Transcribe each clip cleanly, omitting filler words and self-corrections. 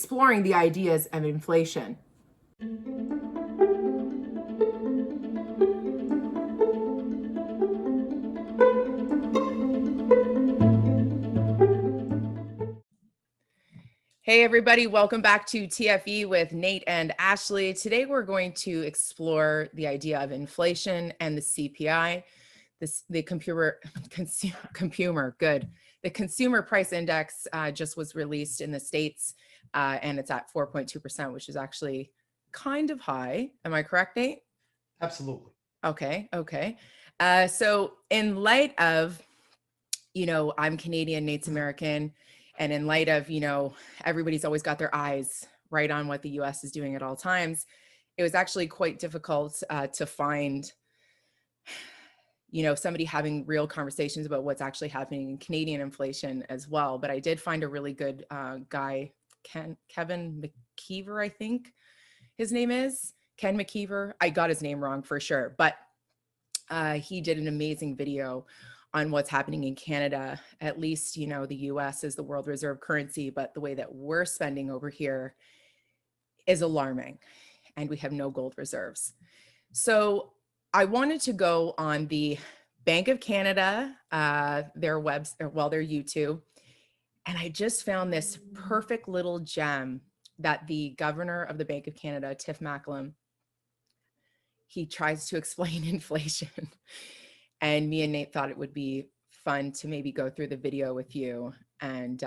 exploring the ideas of inflation. Hey everybody, welcome back to TFE with Nate and Ashley. Today we're going to explore the idea of inflation and the CPI. The Consumer Price Index just was released in the States, and it's at 4.2%, which is actually kind of high. Am I correct, Nate? Absolutely. Okay. So in light of, I'm Canadian, Nate's American, and in light of, everybody's always got their eyes right on what the US is doing at all times, it was actually quite difficult to find, somebody having real conversations about what's actually happening in Canadian inflation as well. But I did find a really good guy, Kevin McKeever, I think his name is. Ken McKeever. I got his name wrong for sure, but he did an amazing video on what's happening in Canada. At least, the US is the world reserve currency, but the way that we're spending over here is alarming, and we have no gold reserves. So I wanted to go on the Bank of Canada, their YouTube, and I just found this perfect little gem that the governor of the Bank of Canada, Tiff Macklem, he tries to explain inflation. And me and Nate thought it would be fun to maybe go through the video with you and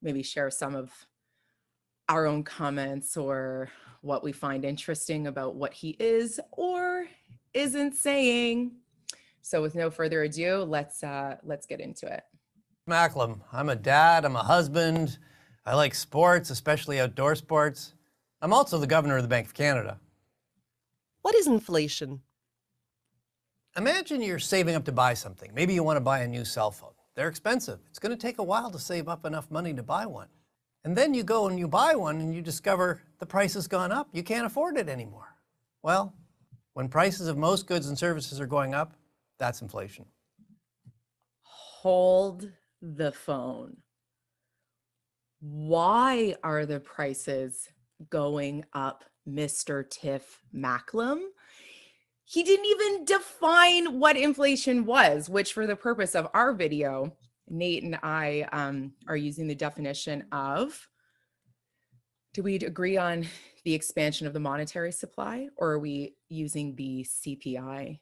maybe share some of our own comments or what we find interesting about what he is or isn't saying. So with no further ado, let's get into it. Macklem. I'm a dad, I'm a husband, I like sports, especially outdoor sports. I'm also the governor of the Bank of Canada. What is inflation? Imagine you're saving up to buy something. Maybe you want to buy a new cell phone. They're expensive. It's going to take a while to save up enough money to buy one. And then you go and you buy one and you discover the price has gone up. You can't afford it anymore. Well, when prices of most goods and services are going up, that's inflation. Hold the phone. Why are the prices going up, Mr. Tiff Macklem? He didn't even define what inflation was, which for the purpose of our video, Nate and I are using the definition of, do we agree on the expansion of the monetary supply, or are we using the CPI?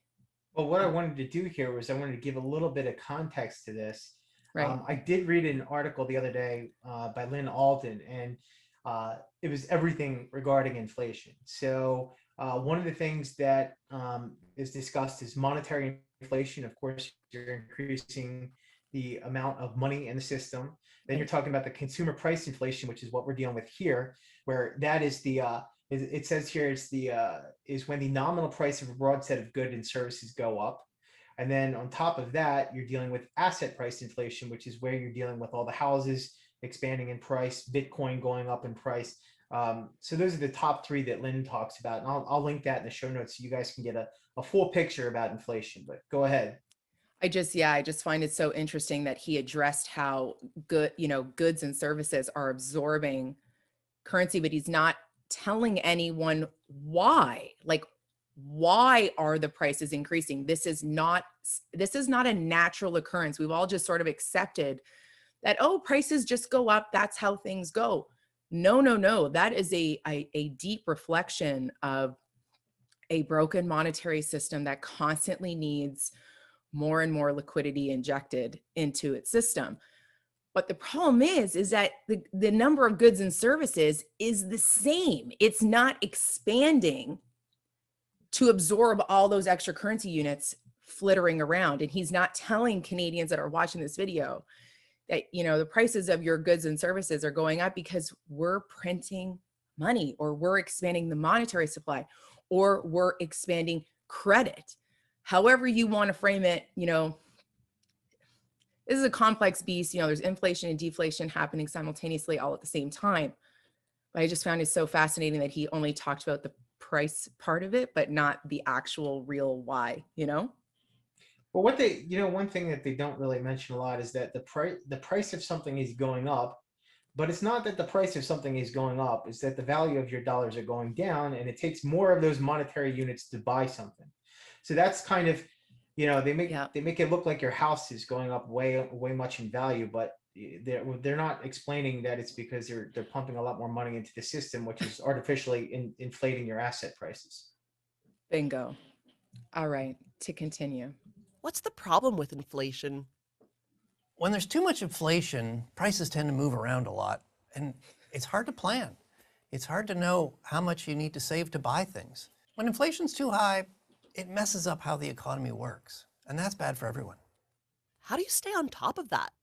Well, what I wanted to do here was I wanted to give a little bit of context to this. Right. I did read an article the other day by Lynn Alden, and it was everything regarding inflation. So one of the things that is discussed is monetary inflation. Of course, you're increasing the amount of money in the system. Then you're talking about the consumer price inflation, which is what we're dealing with here, where that is the it says here is when the nominal price of a broad set of goods and services go up. And then on top of that, you're dealing with asset price inflation, which is where you're dealing with all the houses expanding in price, Bitcoin going up in price. So those are the top three that Lynn talks about. And I'll link that in the show notes so you guys can get a full picture about inflation, but go ahead. I just find it so interesting that he addressed how goods and services are absorbing currency, but he's not telling anyone why. Like, why are the prices increasing? This is not a natural occurrence. We've all just sort of accepted that, oh, prices just go up. That's how things go. No. That is a deep reflection of a broken monetary system that constantly needs more and more liquidity injected into its system. But the problem is that the number of goods and services is the same. It's not expanding to absorb all those extra currency units flittering around. And he's not telling Canadians that are watching this video that, the prices of your goods and services are going up because we're printing money, or we're expanding the monetary supply, or we're expanding credit. However you want to frame it, this is a complex beast. There's inflation and deflation happening simultaneously all at the same time. But I just found it so fascinating that he only talked about the price part of it, but not the actual real why, Well, one thing that they don't really mention a lot is that the price of something is going up, But it's not that the price of something is going up, it's that the value of your dollars are going down, and it takes more of those monetary units to buy something. So that's kind of, they make Yeah. it look like your house is going up way much in value, but they're not explaining that it's because they're pumping a lot more money into the system, which is artificially inflating your asset prices. Bingo. All right, to continue. What's the problem with inflation? When there's too much inflation, prices tend to move around a lot, and it's hard to plan. It's hard to know how much you need to save to buy things. When inflation's too high, it messes up how the economy works, and that's bad for everyone. How do you stay on top of that?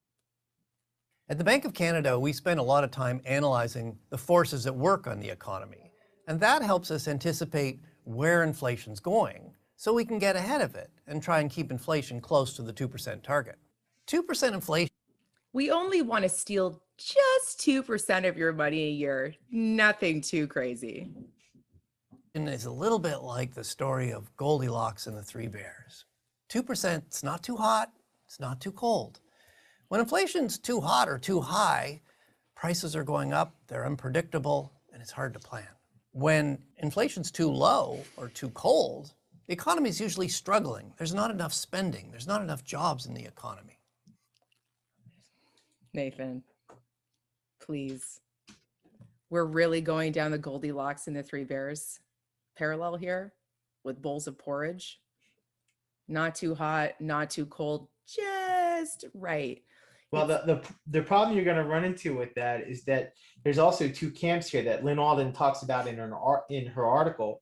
At the Bank of Canada, we spend a lot of time analyzing the forces at work on the economy, and that helps us anticipate where inflation's going so we can get ahead of it and try and keep inflation close to the 2% target. 2% inflation We only want to steal just 2% of your money a year. Nothing too crazy. is a little bit like the story of Goldilocks and the Three Bears. 2% is not too hot, it's not too cold. When inflation's too hot or too high, prices are going up, they're unpredictable, and it's hard to plan. When inflation's too low or too cold, the economy is usually struggling. There's not enough spending, there's not enough jobs in the economy. Nathan, please. We're really going down the Goldilocks and the Three Bears parallel here with bowls of porridge. Not too hot, not too cold, just right. Well, the problem you're going to run into with that is that there's also two camps here that Lynn Alden talks about in her article.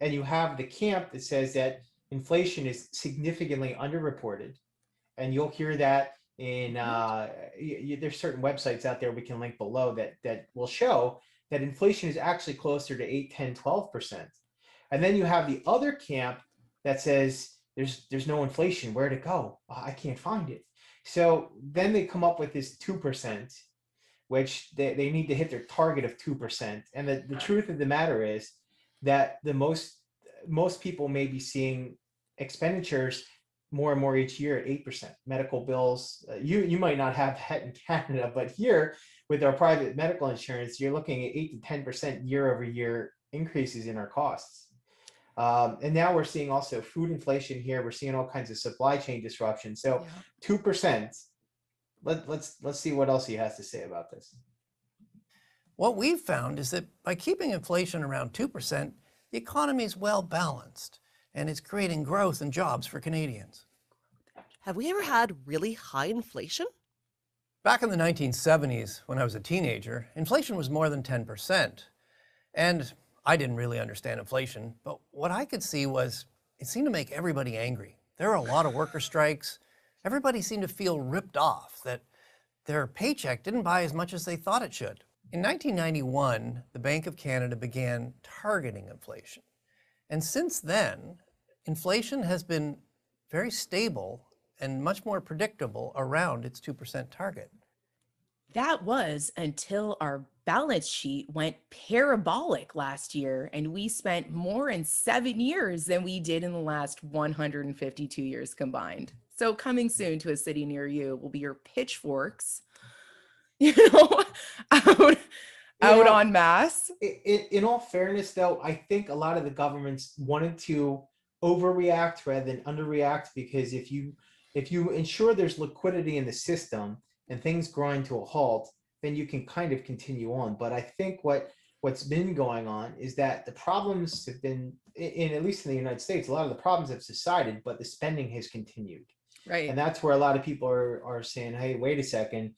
And you have the camp that says that inflation is significantly underreported. And you'll hear that in there's certain websites out there we can link below that will show that inflation is actually closer to 8, 10, 12%. And then you have the other camp that says there's no inflation, where'd it go? I can't find it. So then they come up with this 2%, which they need to hit their target of 2%. And the truth of the matter is that the most people may be seeing expenditures more and more each year at 8%. Medical bills, you might not have that in Canada, but here with our private medical insurance, you're looking at 8 to 10% year over year increases in our costs. And now we're seeing also food inflation here. We're seeing all kinds of supply chain disruption. So 2%. Let's see what else he has to say about this. What we've found is that by keeping inflation around 2%, the economy is well balanced and it's creating growth and jobs for Canadians. Have we ever had really high inflation? Back in the 1970s, when I was a teenager, inflation was more than 10%. And I didn't really understand inflation, but what I could see was it seemed to make everybody angry. There were a lot of worker strikes. Everybody seemed to feel ripped off, that their paycheck didn't buy as much as they thought it should. In 1991, the Bank of Canada began targeting inflation. And since then, inflation has been very stable and much more predictable around its 2% target. That was until our balance sheet went parabolic last year, and we spent more in 7 years than we did in the last 152 years combined. So coming soon to a city near you will be your pitchforks, out en masse. In all fairness, though, I think a lot of the governments wanted to overreact rather than underreact, because if you ensure there's liquidity in the system and things grind to a halt, then you can kind of continue on. But I think what's been going on is that the problems have been, at least in the United States, a lot of the problems have subsided, but the spending has continued. Right. And that's where a lot of people are saying, hey, wait a second,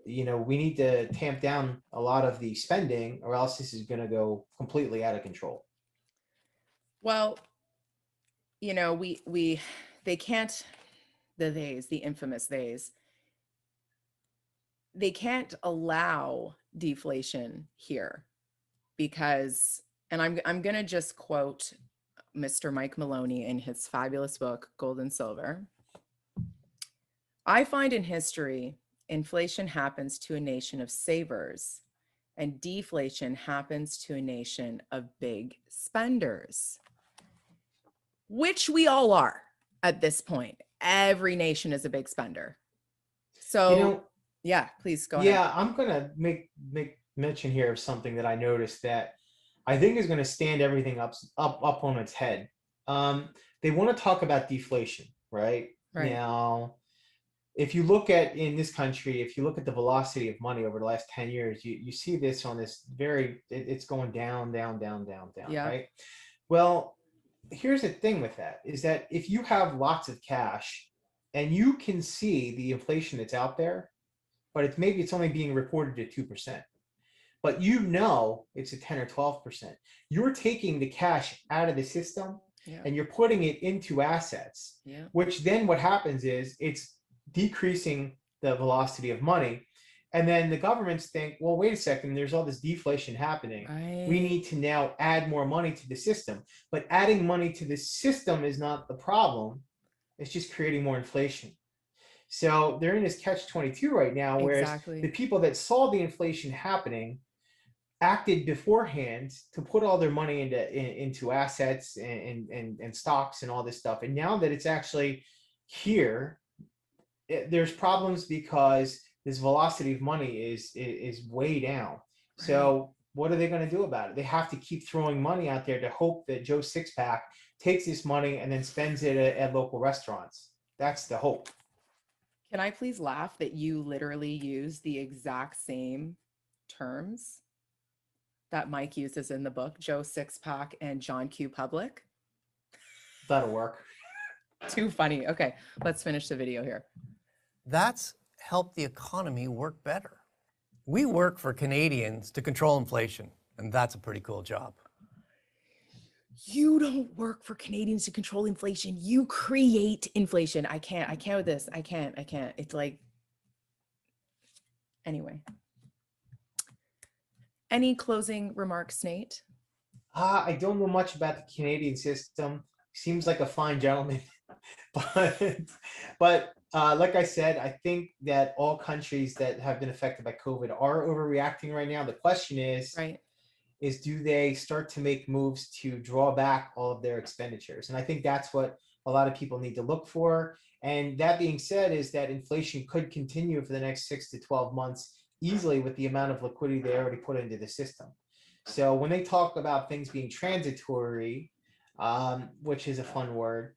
we need to tamp down a lot of the spending, or else this is going to go completely out of control. Well, they can't, the infamous theys, they can't allow deflation here because, and I'm going to just quote Mr. Mike Maloney in his fabulous book, Gold and Silver. I find in history, inflation happens to a nation of savers and deflation happens to a nation of big spenders, which we all are at this point. Every nation is a big spender. So Yeah, please go ahead. Yeah, I'm gonna make mention here of something that I noticed that I think is gonna stand everything up on its head. Um, they want to talk about deflation, right? Right. Now, if you look at in this country, if you look at the velocity of money over the last 10 years, you see this on this it's going down, down, down, down, down, Yeah. right? Well, here's the thing with that is that if you have lots of cash and you can see the inflation that's out there, but maybe it's only being reported at 2%, but you know it's a 10 or 12%. You're taking the cash out of the system Yeah. and you're putting it into assets, Yeah. which then what happens is it's decreasing the velocity of money. And then the governments think, well, wait a second, there's all this deflation happening. We Right. need to now add more money to the system. But adding money to the system is not the problem. It's just creating more inflation. So they're in this catch-22 right now, whereas the Exactly. people that saw the inflation happening acted beforehand to put all their money into assets and stocks and all this stuff. And now that it's actually here, there's problems because this velocity of money is way down. Right. So what are they going to do about it? They have to keep throwing money out there to hope that Joe Sixpack takes this money and then spends it at local restaurants. That's the hope. Can I please laugh that you literally use the exact same terms that Mike uses in the book, Joe Sixpack and John Q. Public? That'll work. Too funny. Okay, let's finish the video here. That's helped the economy work better. We work for Canadians to control inflation, and that's a pretty cool job. You don't work for Canadians to control inflation. You create inflation. I can't with this. I can't. It's like, anyway. Any closing remarks, Nate? I don't know much about the Canadian system. Seems like a fine gentleman, but like I said, I think that all countries that have been affected by COVID are overreacting right now. The question is, Right. do they start to make moves to draw back all of their expenditures? And I think that's what a lot of people need to look for. And that being said, is that inflation could continue for the next 6 to 12 months easily with the amount of liquidity they already put into the system. So when they talk about things being transitory, which is a fun word,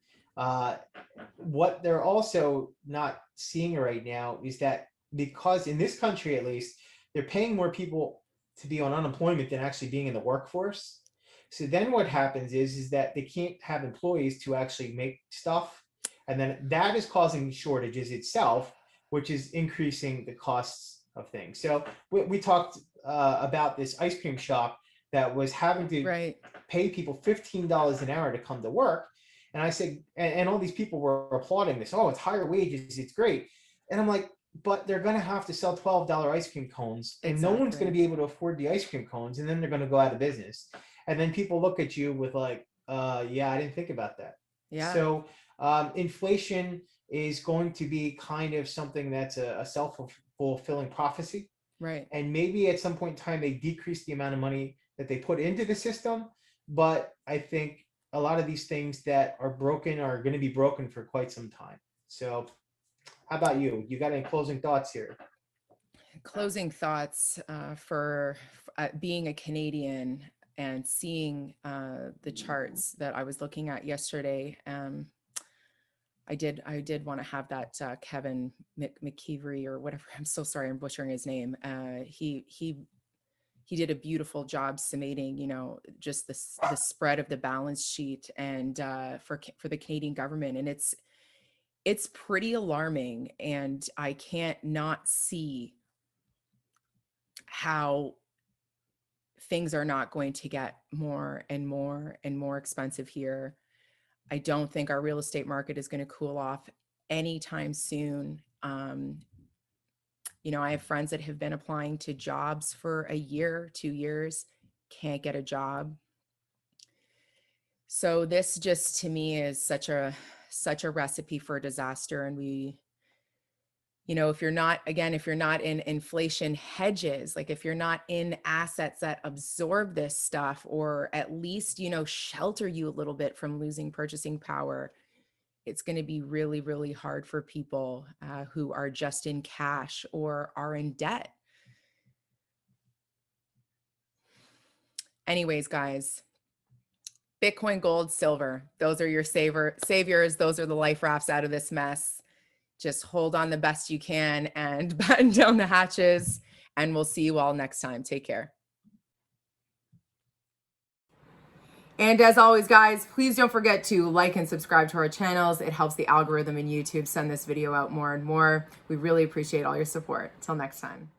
what they're also not seeing right now is that because in this country, at least, they're paying more people to be on unemployment than actually being in the workforce. So then what happens is that they can't have employees to actually make stuff. And then that is causing shortages itself, which is increasing the costs of things. So we talked about this ice cream shop that was having to Right. pay people $15 an hour to come to work. And I said, and all these people were applauding this. Oh, it's higher wages. It's great. And I'm like, but they're going to have to sell $12 ice cream cones and no one's going to be able to afford the ice cream cones. And then they're going to go out of business. And then people look at you with like, yeah, I didn't think about that. Yeah. So inflation is going to be kind of something that's a self-fulfilling prophecy. Right. And maybe at some point in time, they decrease the amount of money that they put into the system. But I think a lot of these things that are broken are going to be broken for quite some time. So how about you? You got any closing thoughts here? Closing thoughts for being a Canadian and seeing the charts that I was looking at yesterday. I did want to have that Kevin McKeever or whatever. I'm so sorry, I'm butchering his name. He did a beautiful job summating, just the spread of the balance sheet and for the Canadian government, and it's pretty alarming. And I can't not see how things are not going to get more and more and more expensive here. I don't think our real estate market is going to cool off anytime soon. I have friends that have been applying to jobs for a year, 2 years, can't get a job. So this just to me is such a recipe for disaster. And if you're not in inflation hedges, like if you're not in assets that absorb this stuff or at least, shelter you a little bit from losing purchasing power, it's going to be really, really hard for people who are just in cash or are in debt. Anyways, guys, Bitcoin, gold, silver, those are your saviors. Those are the life rafts out of this mess. Just hold on the best you can and batten down the hatches, and we'll see you all next time. Take care. And as always, guys, please don't forget to like and subscribe to our channels. It helps the algorithm in YouTube send this video out more and more. We really appreciate all your support. Until next time.